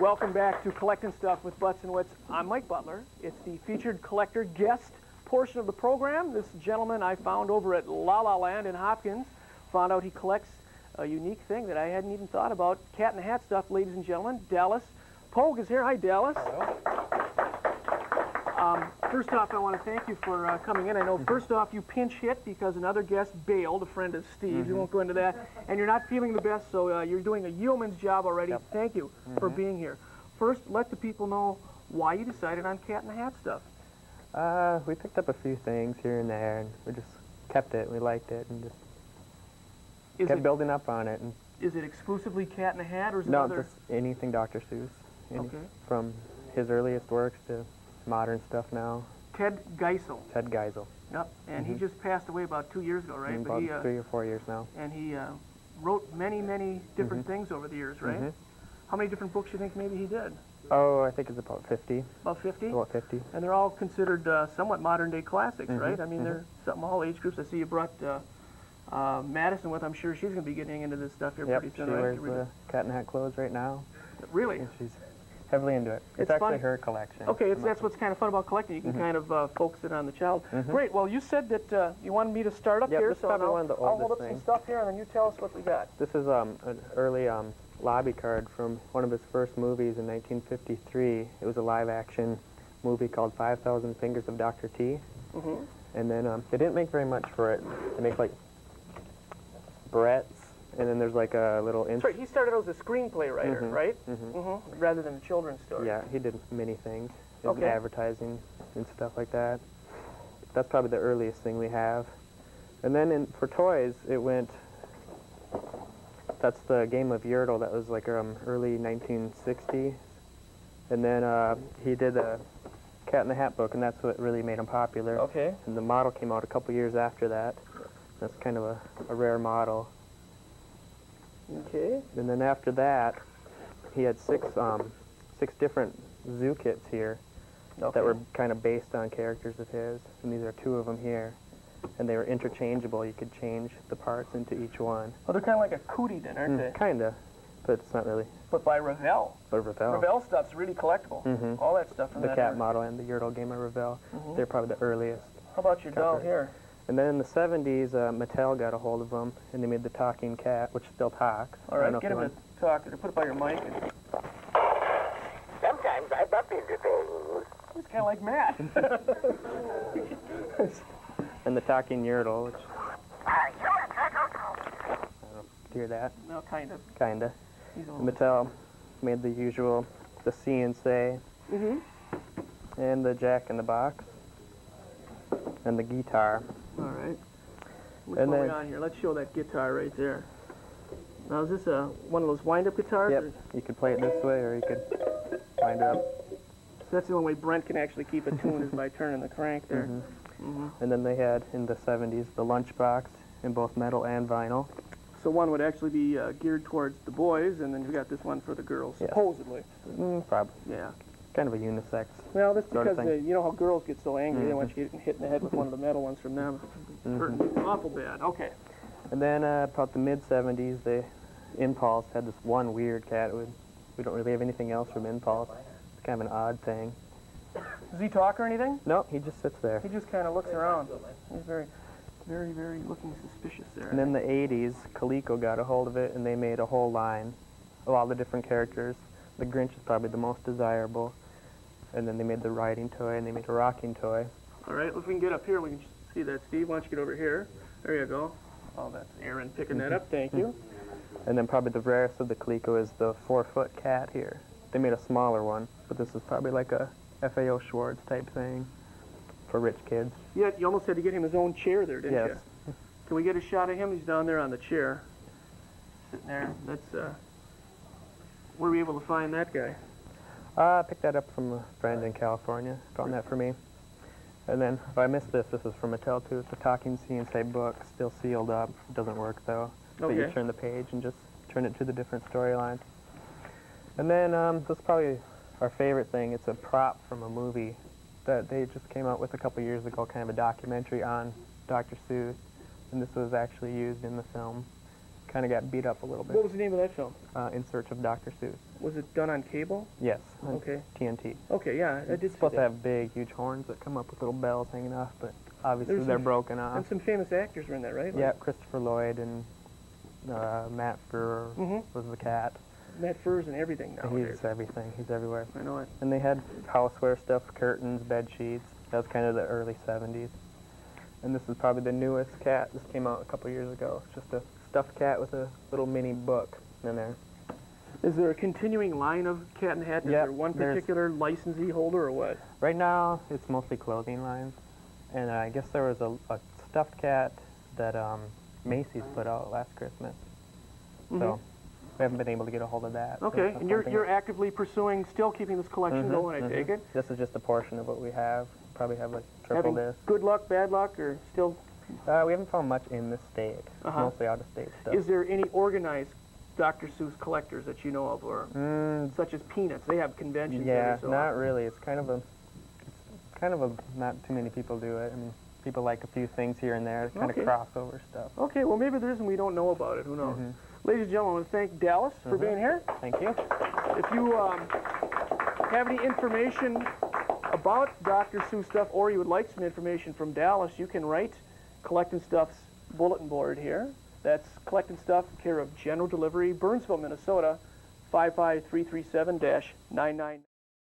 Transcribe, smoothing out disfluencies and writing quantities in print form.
Welcome back to Collectin Stuff with Butz and Witz. I'm Mike Butler. It's the featured collector guest portion of the program. This gentleman I found over at La La Land in Hopkins. Found out he collects a unique thing that I hadn't even thought about. Cat in the Hat stuff, ladies and gentlemen. Dallas Pogue is here. Hi, Dallas. Hello. First off, I want to thank you for coming in. I know first off you pinch hit because another guest bailed, a friend of Steve's. We won't go into that. And you're not feeling the best, so you're doing a yeoman's job already. Yep. Thank you for being here. First, let the people know why you decided on Cat in the Hat stuff. We picked up a few things here and there, and we just kept it. We liked it, and just kept building up on it. And is it exclusively Cat in the Hat, or is it no, other? just anything Dr. Seuss. Okay. From his earliest works to modern stuff now. Ted Geisel. Ted Geisel. Yep, and he just passed away about 2 years ago, right? About 3 or 4 years now. And he wrote many, many different things over the years, right? How many different books do you think maybe he did? Oh, I think it's about 50. About 50? About 50. And they're all considered somewhat modern-day classics, right? I mean, they're something all age groups. I see you brought Madison with. I'm sure she's going to be getting into this stuff here pretty soon. She wears the Cat in the Hat clothes right now. Really? And she's heavily into it. It's actually her collection. Okay, that's what's kind of fun about collecting. You can kind of focus it on the child. Great. Well, you said that you wanted me to start up here, this is so probably one of the I'll hold oldest up some things. stuff here, and then you tell us what we got. This is an early lobby card from one of his first movies in 1953. It was a live-action movie called 5,000 Fingers of Dr. T. And then they didn't make very much for it. They make like barrettes, and then there's like a little... That's right. He started out as a screenplay writer, right? Rather than a children's story. Yeah, he did many things. Advertising and stuff like that. That's probably the earliest thing we have. And then for toys, it went... That's the game of Yertle. That was like early 1960s. And then he did a Cat in the Hat book, and that's what really made him popular. Okay. And the model came out a couple years after that. That's kind of a rare model. Okay. And then after that, he had six different zoo kits here that were kind of based on characters of his. And these are 2 of them here. And they were interchangeable. You could change the parts into each one. Well, they're kind of like a cootie then, aren't they? Kind of, but it's not really. But by Revell. But Revell. Revell stuff's really collectible. All that stuff from the that cat era. model and the Yertle game of Revell. They're probably the earliest. How about your doll here? And then in the 70s, Mattel got a hold of them, and they made the talking cat, which still talks. All right, get him to talk. Put it by your mic. Sometimes I bump into things. It's kind of like Matt. And the talking Yertle, which... I don't know, hear that? No, kind of. Kinda. And Mattel made the usual, the See and Say, and the Jack in the Box, and the guitar. All right. What's going on here? Let's show that guitar right there. Now, is this one of those wind-up guitars? Yep. You could play it this way, or you could wind it up. So that's the only way Brent can actually keep it tuned is by turning the crank there. And then they had, in the 70s, the Lunchbox in both metal and vinyl. So one would actually be geared towards the boys, and then you got this one for the girls, supposedly. Probably. Yeah. Kind of a unisex. Well, that's because you know how girls get so angry. They want you getting hit in the head with one of the metal ones from them. Hurting awful bad. Okay. And then about the mid-70s, the Impulse had this one weird cat. We don't really have anything else from Impulse. It's kind of an odd thing. Does he talk or anything? No, he just sits there. He just kind of looks around. He's very, very, very looking suspicious there. And then the 80s, Coleco got a hold of it, and they made a whole line of all the different characters. The Grinch is probably the most desirable. And then they made the riding toy, and they made a rocking toy. All right, if we can get up here, we can see that. Steve, why don't you get over here? There you go. Oh, that's Aaron picking that up. Thank you. And then probably the rarest of the Coleco is the 4-foot cat here. They made a smaller one, but this is probably like a FAO Schwartz type thing for rich kids. Yeah, you almost had to get him his own chair there, didn't you? Yes. Can we get a shot of him? He's down there on the chair, sitting there. That's, where were we able to find that guy? I picked that up from a friend in California. Found that for me. And then, oh, I missed this. This is from Mattel, too. It's a talking See and Say book, still sealed up. It doesn't work, though. But you turn the page and just turn it to the different storylines. And then, this is probably our favorite thing. It's a prop from a movie that they just came out with a couple years ago, kind of a documentary on Dr. Seuss. And this was actually used in the film. kind of got beat up a little bit. What was the name of that film? In Search of Dr. Seuss. Was it done on cable? Yes. On Okay. TNT. Okay, yeah, I did see It's supposed that. to have big, huge horns that come up with little bells hanging off, but obviously There's they're some- broken off. And some famous actors were in that, right? Yeah, Christopher Lloyd and Matt Furr Mhm. was the cat. Matt Furr's and everything nowadays. He's everything. He's everywhere. I know it. And they had houseware stuff, curtains, bed sheets. That was kind of the early 70s. And this is probably the newest cat. This came out a couple years ago. It's just a stuffed cat with a little mini book in there. Is there a continuing line of Cat in the Hat? Is Yep, there one there's- particular licensee holder or what? Right now, it's mostly clothing lines. And I guess there was a stuffed cat that Macy's put out last Christmas. So we haven't been able to get a hold of that. So Okay, that's and you're something- actively pursuing, still keeping this collection going, I take it? This is just a portion of what we have. Probably have like triple Having this. good luck, bad luck, or still? We haven't found much in this state. It's mostly out-of-state stuff. Is there any organized Dr. Seuss collectors that you know of, or such as Peanuts? They have conventions Yeah, every so not often. really. It's kind of a not too many people do it. I mean, people like a few things here and there, kind Okay. of crossover stuff. Okay, well maybe there is and we don't know about it. Who knows? Ladies and gentlemen, I want to thank Dallas for being here. Thank you. If you have any information about Dr. Seuss stuff, or you would like some information from Dallas, you can write Collectin Stuff's bulletin board here. That's Collectin Stuff, care of General Delivery, Burnsville, Minnesota, 55337-99.